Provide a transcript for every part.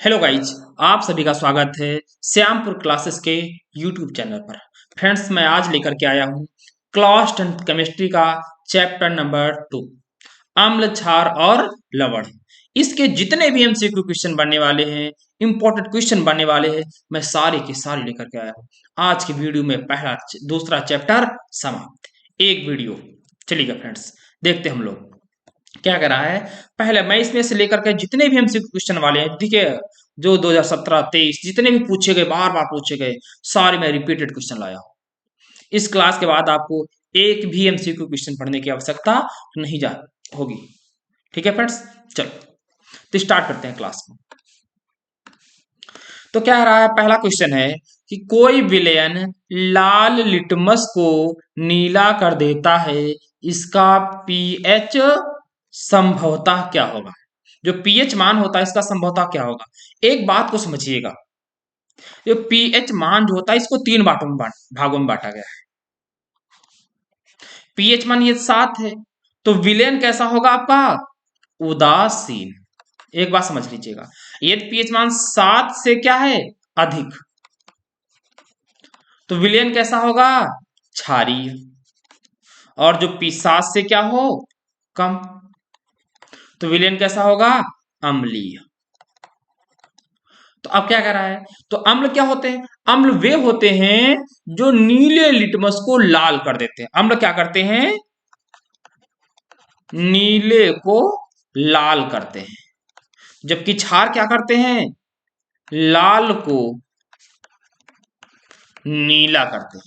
Hello guys, आप सभी का स्वागत है श्यामपुर क्लासेस के यूट्यूब चैनल पर। फ्रेंड्स, मैं आज लेकर के आया हूँ क्लास 10 केमिस्ट्री का चैप्टर नंबर 2, अम्ल, क्षार और लवण। इसके जितने भी एमसीक्यू क्वेश्चन बनने वाले हैं, इंपॉर्टेंट क्वेश्चन बनने वाले हैं, मैं सारे के सारे लेकर के आया हूँ। आज की वीडियो में पहला दूसरा चैप्टर समाप्त, एक वीडियो। चलिएगा फ्रेंड्स, देखते हम लोग क्या कर रहा है। पहले मैं इसमें से लेकर के जितने भी एमसीक्यू क्वेश्चन वाले हैं, ठीक है, जो 2017-23 जितने भी पूछे गए, बार बार पूछे गए, सारे मैं रिपीटेड क्वेश्चन लाया हूँ। इस क्लास के बाद आपको एक भी एमसीक्यू क्वेश्चन पढ़ने की आवश्यकता नहीं जा होगी। ठीक है फ्रेंड्स, चलो तो स्टार्ट करते हैं क्लास को। तो क्या रहा है, पहला क्वेश्चन है कि कोई विलयन लाल लिटमस को नीला कर देता है, इसका पीएच संभवतः क्या होगा। जो पीएच मान होता है इसका संभवतः क्या होगा। एक बात को समझिएगा, जो पीएच मान जो होता है इसको तीन भागों में बांटा गया है। पीएच मान ये 7 है, तो विलयन कैसा होगा आपका, उदासीन। एक बात समझ लीजिएगा, यदि पीएच मान 7 से क्या है, अधिक, तो विलयन कैसा होगा, क्षारीय। और जो पी 7 से क्या हो, कम, तो विलयन कैसा होगा, अम्लीय। तो अब क्या कर रहा है, तो अम्ल क्या होते हैं, अम्ल वे होते हैं जो नीले लिटमस को लाल कर देते हैं। अम्ल क्या करते हैं, नीले को लाल करते हैं, जबकि क्षार क्या करते हैं, लाल को नीला करते हैं।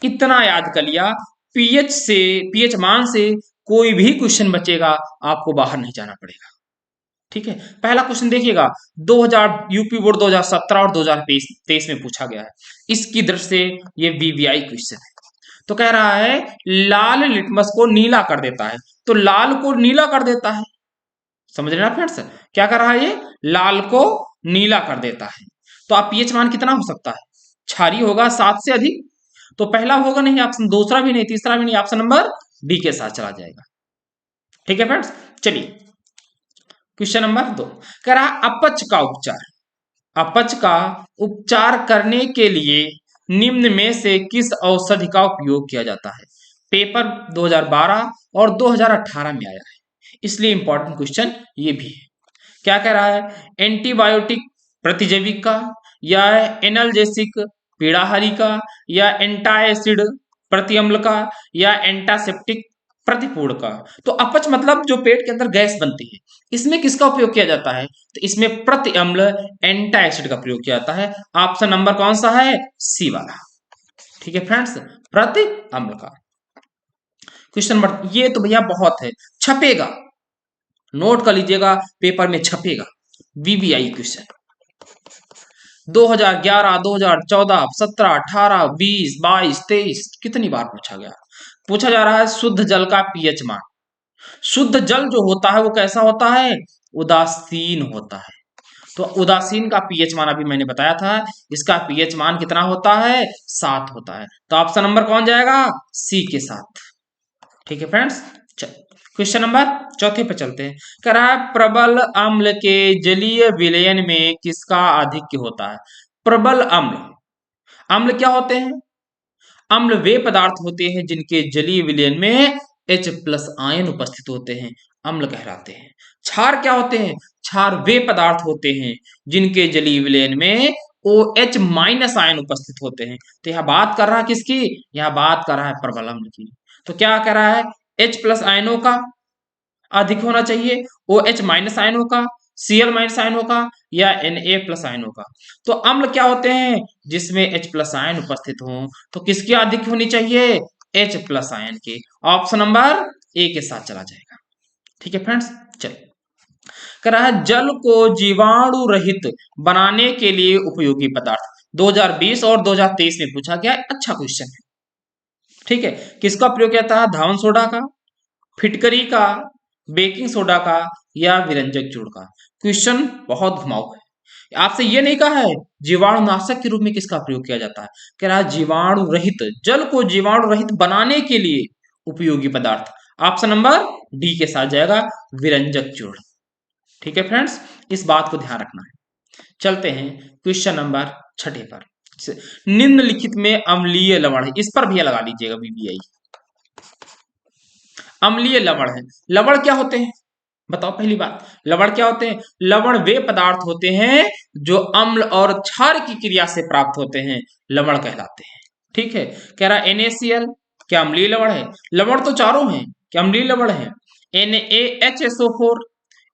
इतना याद कर लिया, पीएच मान से कोई भी क्वेश्चन बचेगा, आपको बाहर नहीं जाना पड़ेगा। ठीक है, पहला क्वेश्चन देखिएगा, 2000 यूपी बोर्ड 2017 और 2023 में पूछा गया है। इसकी दृष्टि से ये वीवीआई क्वेश्चन है। तो कह रहा है लाल लिटमस को नीला कर देता है, तो लाल को नीला कर देता है, समझ रहे ना फ्रेंड्स, क्या कर रहा है, ये लाल को नीला कर देता है। तो आप पीएच मान कितना हो सकता है, क्षारीय होगा 7 से अधिक। तो पहला होगा नहीं ऑप्शन, दूसरा भी नहीं, तीसरा भी नहीं, ऑप्शन नंबर डी के साथ चला जाएगा। ठीक है फ्रेंड्स, चलिए क्वेश्चन नंबर 2 कह रहा अपच का उपचार। अपच का उपचार करने के लिए निम्न में से किस औषधि का उपयोग किया जाता है। पेपर 2012 और 2018 में आया है, इसलिए इंपॉर्टेंट क्वेश्चन ये भी है। क्या कह रहा है, एंटीबायोटिक प्रतिजैविक का, या एनाल्जेसिक पीड़ाहारी का, या एंटाएसिड प्रतिअम्ल का, या एंटासेप्टिक प्रतिपूर्ण का। तो अपच मतलब जो पेट के अंदर गैस बनती है, इसमें किसका उपयोग किया जाता है, तो इसमें प्रतिअम्ल एंटाएसिड का प्रयोग किया जाता है। ऑप्शन नंबर कौन सा है, सी वाला। ठीक है फ्रेंड्स, प्रतिअम्ल का। क्वेश्चन नंबर, ये तो भैया बहुत है, छपेगा, नोट कर लीजिएगा, पेपर में छपेगा। वीवीआई क्वेश्चन 2011, 2014, 17, 18, 20, 22, 23 कितनी बार पूछा गया। पूछा जा रहा है शुद्ध जल का पीएच मान। शुद्ध जल जो होता है वो कैसा होता है, उदासीन होता है। तो उदासीन का पीएच मान अभी मैंने बताया था, इसका पीएच मान कितना होता है, 7 होता है। तो ऑप्शन नंबर कौन जाएगा, सी के साथ। ठीक है फ्रेंड्स, चलो क्वेश्चन नंबर चौथे पे चलते हैं। कह रहा है प्रबल अम्ल के जलीय विलयन में किसका आधिक्य होता है। प्रबल अम्ल, अम्ल क्या होते हैं, अम्ल वे पदार्थ होते हैं जिनके जलीय विलयन में H+ आयन उपस्थित होते हैं, अम्ल कहलाते हैं। क्षार क्या होते हैं, क्षार वे पदार्थ होते हैं जिनके जलीय विलयन में OH- आयन उपस्थित होते हैं। तो यह बात कर रहा है किसकी, यह बात कर रहा है प्रबल अम्ल की। तो क्या कह रहा है, H+ आयनों का अधिक होना चाहिए, OH- आयनों का, Cl- आयनों का, या Na+ आयनों का। तो अम्ल क्या होते हैं, जिसमें H+ आयन उपस्थित हो, तो किसकी अधिक होनी चाहिए, H+ आयन के। ऑप्शन नंबर ए के साथ चला जाएगा। ठीक है फ्रेंड्स, चलिए कह रहा है जल को जीवाणु रहित बनाने के लिए उपयोगी पदार्थ। 2020 और 2023 में पूछा गया, अच्छा क्वेश्चन है। ठीक है, किसका प्रयोग किया था, धावन सोडा का, फिटकरी का, बेकिंग सोडा का, या विरंजक चूर्ण का। क्वेश्चन बहुत घुमाऊ है, आपसे ये नहीं कहा है जीवाणुनाशक के रूप में किसका प्रयोग किया जाता है। कह रहा है जीवाणु रहित, जल को जीवाणु रहित बनाने के लिए उपयोगी पदार्थ। ऑप्शन नंबर डी के साथ जाएगा, विरंजक चूर्ण। ठीक है फ्रेंड्स, इस बात को ध्यान रखना है। चलते हैं क्वेश्चन नंबर 6 पर। निम्नलिखित में अम्लीय लवण है, इस पर भी लगा लीजिएगा बीबीआई। अम्लीय लवण है, लवण क्या होते हैं बताओ? पहली बात, लवण क्या होते हैं? लवण वे पदार्थ होते हैं जो अम्ल और क्षार की क्रिया से प्राप्त होते हैं, लवण कहलाते हैं। ठीक है, कह रहा NaCl क्या अम्लीय लवण है? लवण तो चारों हैं, क्या अम्लीय लवण है? NaHSO4,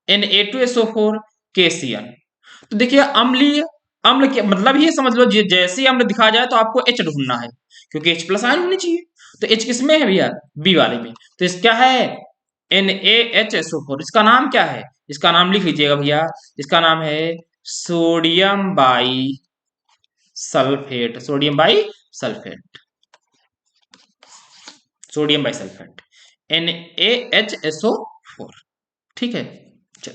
Na2SO4, KCl। तो देखिए अम्लीय, अम्ल के मतलब ही समझ लो, जैसे ही अम्ल दिखा जाए तो आपको H ढूंढना है, क्योंकि H प्लस आयन होनी चाहिए। तो H किस में है भैया? बी वाले में। तो इस क्या है? NaHSO4। इसका नाम क्या है? इसका नाम लिख लीजिएगा भैया, इसका नाम है sodium by sulphate. Sodium by sulphate, sodium by sulphate, NaHSO4। ठीक है, चलो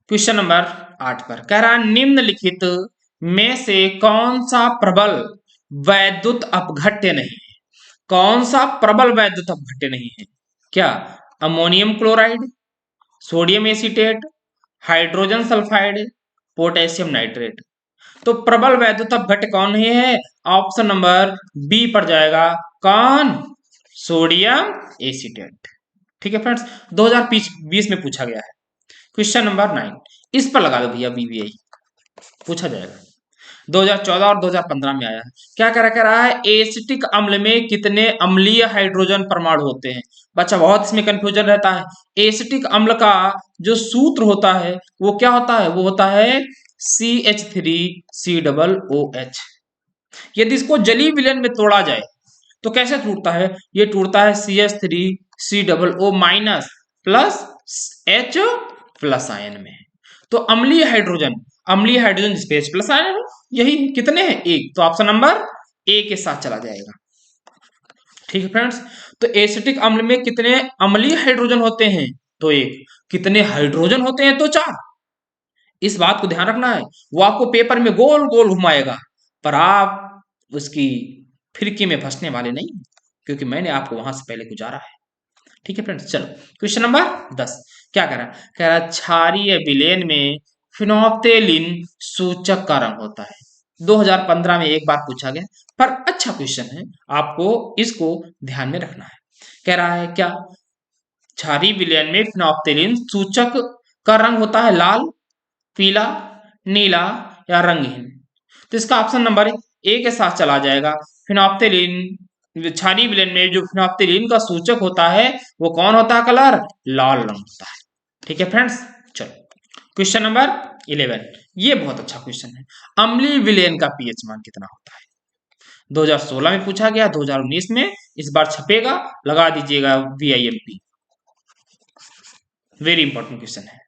क्वेश्चन नंबर 8 पर कह रहा निम्नलिखित में से कौन सा प्रबल वैद्युत अपघट्य नहीं है? कौन सा प्रबल वैद्युत अपघट्य नहीं है? क्या? Ammonium chloride, sodium acetate, hydrogen sulphide, potassium nitrate. तो प्रबल वैद्युत अपघट्य कौन नहीं है? ऑप्शन नंबर बी पर जाएगा, कौन? Sodium acetate. ठीक है फ्रेंड्स, 2020 में पूछा गया है। क्वेश्चन नंबर 9, इस पर लगा दो भैया बीबीआई, पूछा जाएगा। 2014 और 2015 में आया है। क्या कह रहा है? एसिटिक अम्ल में कितने अम्लीय हाइड्रोजन परमाणु होते हैं? बच्चा बहुत इसमें कंफ्यूजन रहता है। एसिटिक अम्ल का जो सूत्र होता है वो क्या होता है? वो होता है CH3COOH। यदि इसको जलीय विलयन में तोड़ा जाए तो कैसे टूटता है? ये टूटता है CH3COO minus plus H plus ion में। तो अम्लीय हाइड्रोजन, अम्लीय हाइड्रोजन जिसपे H प्लस आयन है, यही कितने हैं? एक। तो ऑप्शन नंबर ए के साथ चला जाएगा। ठीक है फ्रेंड्स, तो एसिटिक अम्ल में कितने अम्लीय हाइड्रोजन होते हैं? तो एक। कितने हाइड्रोजन होते हैं? तो 4। इस बात को ध्यान रखना है, वो आपको पेपर में गोल गोल घुमाएगा, पर आप उसकी फिरकी में फंसने वाले नहीं, क्योंकि मैंने आपको वहां से पहले गुजारा है। ठीक है फ्रेंड्स, चलो क्वेश्चन नंबर 10 क्या कह रहा है? कह रहा क्षारीय विलयन में फिनोप्टेलिन सूचक का रंग होता है। 2015 में एक बार पूछा गया, पर अच्छा क्वेश्चन है, आपको इसको ध्यान में रखना है। कह रहा है क्या क्षारीय विलयन में फिनोप्टेलिन सूचक का रंग होता है लाल, पीला, नीला या रंगहीन? तो इसका ऑप्शन नंबर ए के साथ चला जाएगा। फिनोप्टेलिन, क्षारीय विलयन में जो फिनोप्टेलिन का सूचक होता है वो कौन होता है? कलर लाल रंग होता है। ठीक है फ्रेंड्स, चलो क्वेश्चन नंबर 11, ये बहुत अच्छा क्वेश्चन है। अम्लीय विलयन का पीएच मान कितना होता है? 2016 में पूछा गया, 2019 में इस बार छपेगा, लगा दीजिएगा VIMP। वेरी इंपॉर्टेंट क्वेश्चन है।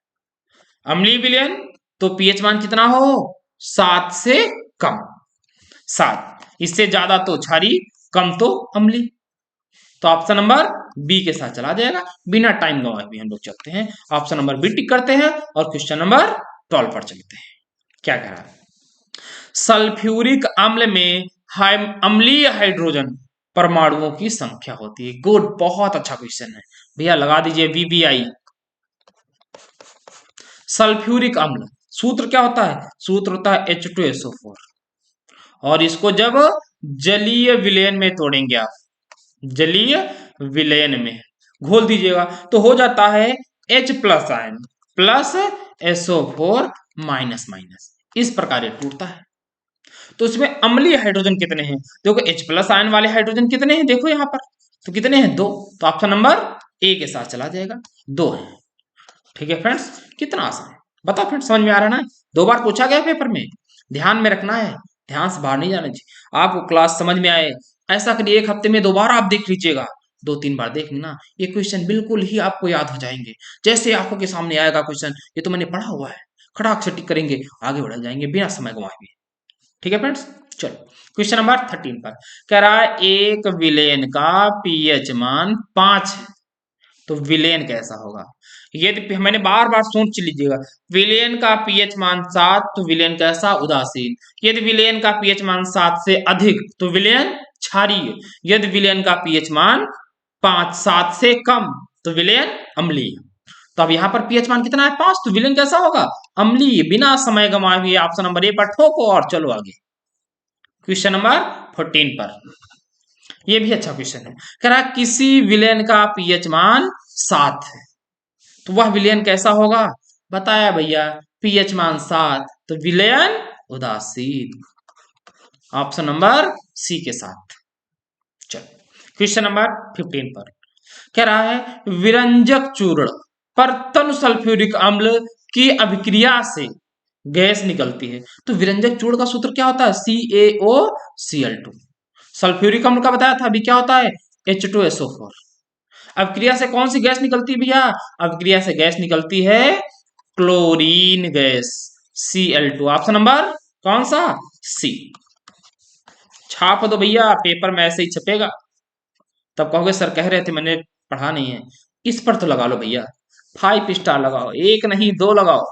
अम्लीय विलयन तो पीएच मान कितना हो? 7 से कम। 7, इससे ज्यादा तो क्षारीय, कम तो अम्लीय। तो ऑप्शन नंबर बी के साथ चला जाएगा। बिना टाइम गंवाए भी हम लोग चलते हैं, ऑप्शन नंबर बी टिक करते हैं और क्वेश्चन नंबर 12 पर चलते हैं। क्या कह रहा है? सल्फ्यूरिक अम्ल में अम्लीय हाइड्रोजन परमाणुओं की संख्या होती है। गुड, बहुत अच्छा क्वेश्चन है भैया, लगा दीजिए VBI। सल्फ्यूरिक अम्ल सूत्र क्या होता है? सूत्र होता है H2SO4, और इसको जब जलीय विलयन में तोड़ेंगे आप, जलीय विलयन में घोल दीजिएगा तो हो जाता है H plus ion plus SO4 minus minus, इस प्रकार ये टूटता है। तो इसमें अम्लीय हाइड्रोजन कितने हैं? देखो H प्लस आयन वाले हाइड्रोजन कितने हैं, देखो यहां पर, तो कितने हैं? 2। तो ऑप्शन नंबर ए के साथ चला जाएगा, 2 है। ठीक है फ्रेंड्स, कितना आसान है, बताओ फ्रेंड्स, समझ में आ रहा है ना? 2 बार पूछा गया पेपर में, ध्यान में रखना है, ध्यान से बाहर नहीं जाना चाहिए। आपको क्लास समझ में आए, ऐसा करिए 1 हफ्ते में 2 बार आप देख लीजिएगा, 2-3 बार देख लेना, ये क्वेश्चन बिल्कुल ही आपको याद हो जाएंगे। जैसे आंखों के सामने आएगा क्वेश्चन, ये तो मैंने पढ़ा हुआ है, खड़ाक से टिक करेंगे, आगे बढ़ जाएंगे बिना समय गंवाए भी। ठीक है फ्रेंड्स, चलो क्वेश्चन नंबर 13 पर कह रहा है एक विलेन का पीएच मान 5 है, तो विलेन कैसा होगा? यदि मैंने बार बार सोच लीजिएगा, विलेन का पीएच मान 7 तो विलेन कैसा? उदासीन। यदि विलेन का पीएच मान 7 से अधिक तो विलेन क्षारीय। यदि विलेन का पीएच मान 5, 7 से कम तो विलेयन अम्लीय। तो अब यहाँ पर पीएच मान कितना है 5, तो विलेन कैसा होगा अम्लीय। बिना समय गंवाए हुए ऑप्शन नंबर ए पर ठोको और चलो आगे क्वेश्चन नंबर 14 पर। ये भी अच्छा क्वेश्चन है। कह रहा किसी विलेन का पीएच मान 7 है तो वह विलेन कैसा होगा बताया भैया। पीएच मान 7 तो विलेन उदासीन, ऑप्शन नंबर सी के साथ। चलो क्वेश्चन नंबर 15 पर कह रहा है विरंजक चूर्ण पर तनु सल्फ्यूरिक अम्ल की अभिक्रिया से गैस निकलती है। तो विरंजक चूर्ण का सूत्र क्या होता है CaOCl2। सल्फ्यूरिक अम्ल का बताया था, अभी क्या होता है H2SO4। अभिक्रिया से कौन सी गैस निकलती है भैया, अभिक्रिया से गैस निकलती है chlorine gas Cl2, option number कौन सा सी। छाप दो भैया, पेपर में ऐसे ही छपेगा। तब कहोगे सर कह रहे थे मैंने पढ़ा नहीं है। इस पर तो लगा लो भैया, 5 स्टार लगाओ, एक नहीं 2 लगाओ।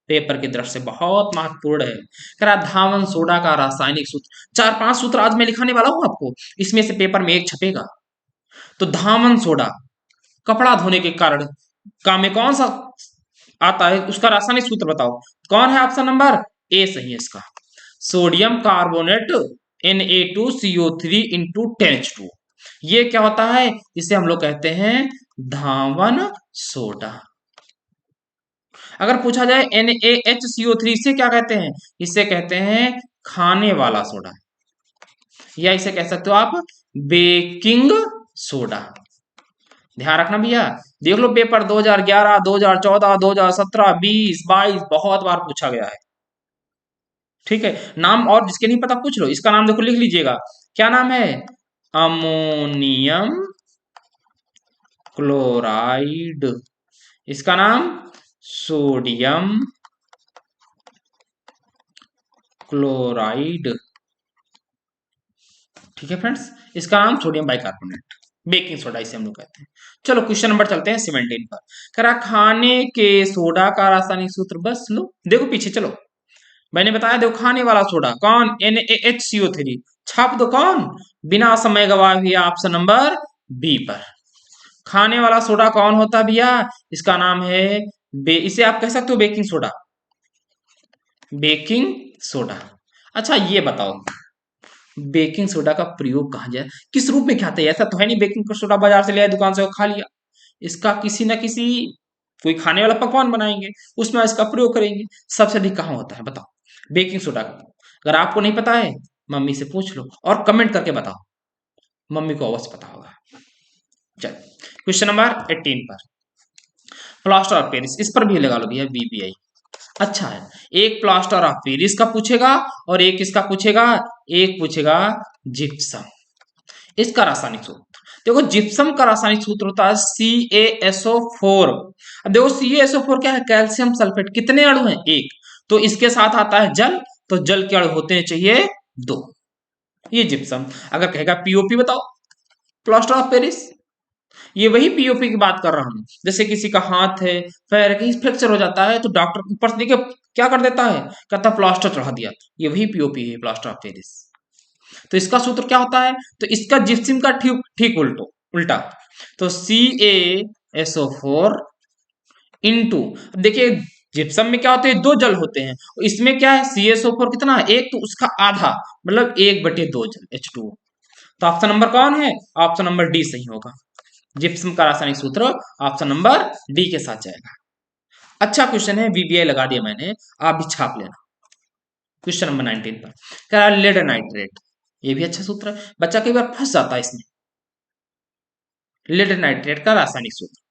पेपर की दृष्टि से बहुत महत्वपूर्ण है। कह रहा धावन सोडा का रासायनिक सूत्र, 4-5 सूत्र आज मैं लिखाने वाला हूं आपको, इसमें से पेपर में एक छपेगा। तो धावन सोडा कपड़ा धोने के कारण काम में कौन सा आता है, उसका रासायनिक सूत्र बताओ। कौन है, ऑप्शन नंबर ए सही है इसका, sodium carbonate Na2CO3 into 10H2। ये क्या होता है, इसे हम लोग कहते हैं धावन सोडा। अगर पूछा जाए NaHCO3 इसे क्या कहते हैं, इसे कहते हैं खाने वाला सोडा, या इसे कह सकते हो आप बेकिंग सोडा। ध्यान रखना भैया, देख लो पेपर 2011, 2014, 2017, 20, 22 बहुत बार पूछा गया है। ठीक है, नाम और जिसके नहीं पता पूछ लो, इसका नाम देखो लिख लीजिएगा, क्या नाम है अमोनियम क्लोराइड, इसका नाम सोडियम क्लोराइड। ठीक है फ्रेंड्स, इसका नाम सोडियम बाइकार्बोनेट, बेकिंग सोडा इसे हम लोग कहते हैं। चलो क्वेश्चन नंबर चलते हैं 17 पर। करा खाने के सोडा का रासायनिक सूत्र, बस लो देखो पीछे चलो, मैंने बताया देखो खाने वाला सोडा कौन NaHCO3, छाप दो कौन बिना समय गवाए हुए ऑप्शन नंबर बी पर। खाने वाला सोडा कौन होता है भैया, इसका नाम है इसे आप कह सकते हो बेकिंग सोडा, बेकिंग सोडा। अच्छा ये बताओ बेकिंग सोडा का प्रयोग कहाँ जाए, किस रूप में खाते हैं, ऐसा तो है नहीं बेकिंग सोडा बाजार से लिया दुकान से खा लिया, इसका किसी ना किसी कोई खाने वाला पकवान बनाएंगे उसमें इसका प्रयोग करेंगे। सबसे अधिक कहाँ होता है बताओ बेकिंग सोडा का, अगर आपको नहीं पता है मम्मी से पूछ लो और कमेंट करके बताओ, मम्मी को अवश्य पता होगा। चलो क्वेश्चन नंबर 18 पर, प्लास्टर ऑफ पेरिस, इस पर भी लगा लो भैया BBI। अच्छा है, एक प्लास्टर ऑफ पेरिस का पूछेगा और एक इसका पूछेगा, एक पूछेगा जिप्सम। इसका रासायनिक सूत्र देखो, जिप्सम का रासायनिक सूत्र होता है CaSO4। अब देखो CaSO4 क्या है, कैल्शियम सल्फेट, कितने अणु हैं एक, तो इसके साथ आता है जल, तो जल के अणु होते हैं चाहिए 2, ये जिप्सम। अगर कहेगा POP बताओ, प्लास्टर ऑफ पेरिस, ये वही POP की बात कर रहा हूं, जैसे किसी का हाथ है पैर कहीं फ्रैक्चर हो जाता है तो डॉक्टर ऊपर से देखिए क्या कर देता है, कहता प्लास्टर चढ़ा दिया, ये वही POP है प्लास्टर ऑफ पेरिस। तो इसका सूत्र क्या होता है, तो इसका जिप्सम का ठीक ठीक उल्टा, तो CaSO4 इंटू, देखिए जिप्सम में क्या होते हैं 2 जल होते हैं, इसमें क्या है CaSO4 कितना है एक, तो उसका आधा मतलब 1/2 जल H2O। तो ऑप्शन नंबर कौन है, ऑप्शन नंबर डी सही होगा, जिप्सम का रासायनिक सूत्र ऑप्शन नंबर डी के साथ जाएगा। अच्छा क्वेश्चन है, BBI लगा दिया मैंने, आप भी छाप लेना। क्वेश्चन नंबर 19 पर कह रहा है लेड नाइट्रेट, ये भी अच्छा सूत्र है, बच्चा कई बार फंस जाता है इसमें। लेड नाइट्रेट का रासायनिक सूत्र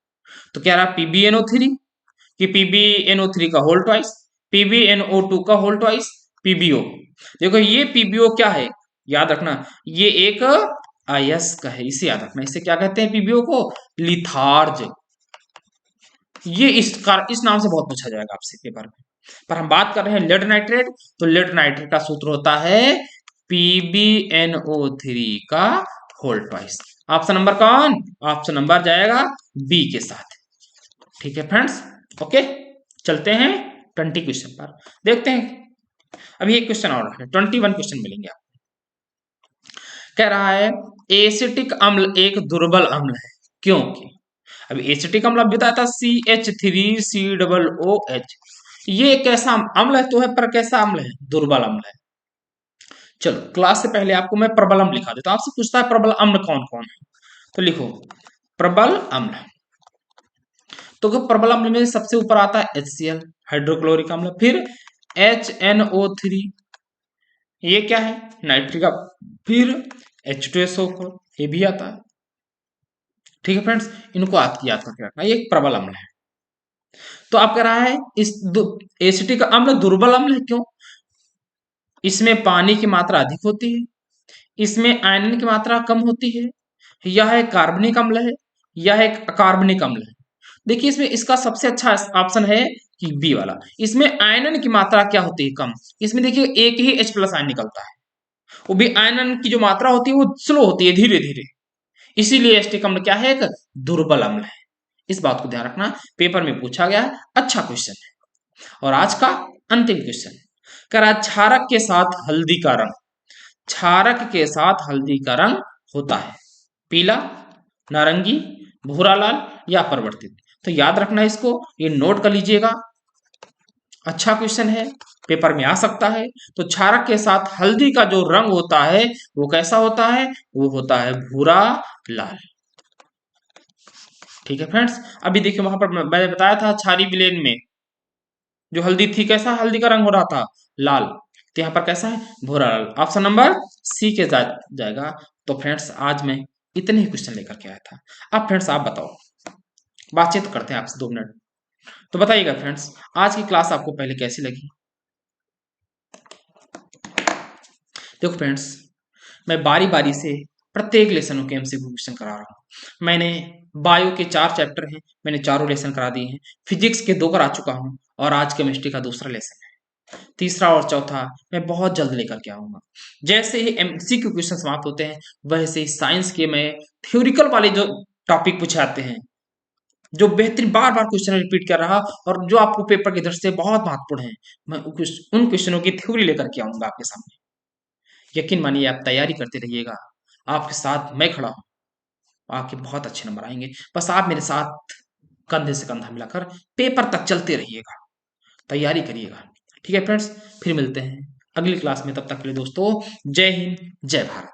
तो कह रहा है PbNO3 कि PbNO3 का होल ट्वाइस, PbNO2 का होल ट्वाइस, PbO। देखो ये PbO क्या है याद रखना, ये एक अयस्क है, इसे याद रखना, इसे क्या कहते हैं PbO को, लिथार्ज। ये इस नाम से बहुत पूछा जाएगा आपसे पेपर में, पर हम बात कर रहे हैं लेड नाइट्रेट, तो लेड नाइट्रेट का सूत्र होता है PbNO3 का होल ट्वाइस। ऑप्शन नंबर कौन, ऑप्शन नंबर जाएगा बी के साथ। ठीक है फ्रेंड्स, ओके चलते हैं 20 क्वेश्चन पर, देखते हैं। अभी एक क्वेश्चन और है, 21 क्वेश्चन मिलेंगे आपको। कह रहा है एसिटिक अम्ल एक दुर्बल अम्ल है, क्योंकि अब एसिटिक अम्ल बताया था CH3COOH, ये एक ऐसा अम्ल है तो है, पर कैसा अम्ल है, दुर्बल अम्ल है। चलो क्लास से पहले आपको मैं प्रबल अम्ल लिखा देता हूं। आपसे पूछता है प्रबल अम्ल कौन कौन है, तो लिखो प्रबल अम्ल। तो प्रबल अम्ल में सबसे ऊपर आता है HCl हाइड्रोक्लोरिक अम्ल, फिर HNO3, ये क्या है, नाइट्रिक अम्ल, फिर H2SO4, ये भी आता है। ठीक है फ्रेंड्स, इनको आपकी याद करके रखना, ये एक प्रबल अम्ल है। तो आप कह रहा है इस एसिटिक अम्ल दुर्बल अम्ल है, क्यों, इसमें पानी की मात्रा अधिक होती है, इसमें आयरन की मात्रा कम होती है, यह एक कार्बनिक अम्ल है, यह एक अकार्बनिक अम्ल है। देखिए इसमें इसका सबसे अच्छा ऑप्शन है कि बी वाला, इसमें आयरन की मात्रा क्या होती है, कम। इसमें देखिए एक ही H+ आयन निकलता है, वो भी आयरन की जो मात्रा होती है वो स्लो होती है, धीरे धीरे, इसीलिए एसिटिक अम्ल क्या है, एक दुर्बल अम्ल है। इस बात को ध्यान रखना, पेपर में पूछा गया है, अच्छा क्वेश्चन है। और आज का अंतिम क्वेश्चन, कह रहा क्षारक के साथ हल्दी का रंग, क्षारक के साथ हल्दी का रंग होता है पीला, नारंगी, भूरा लाल या परिवर्तित। तो याद रखना इसको, ये नोट कर लीजिएगा, अच्छा क्वेश्चन है, पेपर में आ सकता है। तो क्षारक के साथ हल्दी का जो रंग होता है वो कैसा होता है, वो होता है भूरा लाल। ठीक है फ्रेंड्स, अभी देखिए वहां पर मैंने बताया था क्षारीय विलेन में जो हल्दी थी कैसा हल्दी का रंग हो रहा था, लाल, तो यहाँ पर कैसा है, भूरा लाल। ऑप्शन नंबर सी के जाएगा। तो फ्रेंड्स आज मैं इतने ही क्वेश्चन लेकर के आया था। अब फ्रेंड्स आप बताओ, बातचीत करते हैं आपसे 2 मिनट। तो बताइएगा फ्रेंड्स, आज की क्लास आपको पहले कैसी लगी। देखो फ्रेंड्स, मैं बारी बारी से प्रत्येक लेसन के MCQ क्वेश्चन करा रहा हूँ। मैंने बायो के 4 चैप्टर हैं, मैंने चारों लेसन करा दिए हैं। फिजिक्स के 2 करा चुका हूँ, और आज केमिस्ट्री का दूसरा लेसन है। तीसरा और चौथा मैं बहुत जल्द लेकर के आऊंगा। जैसे ही MCQ क्वेश्चन समाप्त होते हैं, वैसे ही साइंस के मैं थ्योरिकल वाले जो टॉपिक पूछे आते हैं, जो बेहतरीन बार बार क्वेश्चन रिपीट कर रहा और जो आपको पेपर की दृष्टि से बहुत महत्वपूर्ण है, मैं उन क्वेश्चनों की थ्योरी लेकर के आऊंगा आपके सामने। यकीन मानिए, आप तैयारी करते रहिएगा, आपके साथ मैं खड़ा हूँ, आपके बहुत अच्छे नंबर आएंगे। बस आप मेरे साथ कंधे से कंधा मिलाकर पेपर तक चलते रहिएगा, तैयारी करिएगा। ठीक है फ्रेंड्स, फिर मिलते हैं अगली क्लास में, तब तक के लिए दोस्तों जय हिंद जय भारत।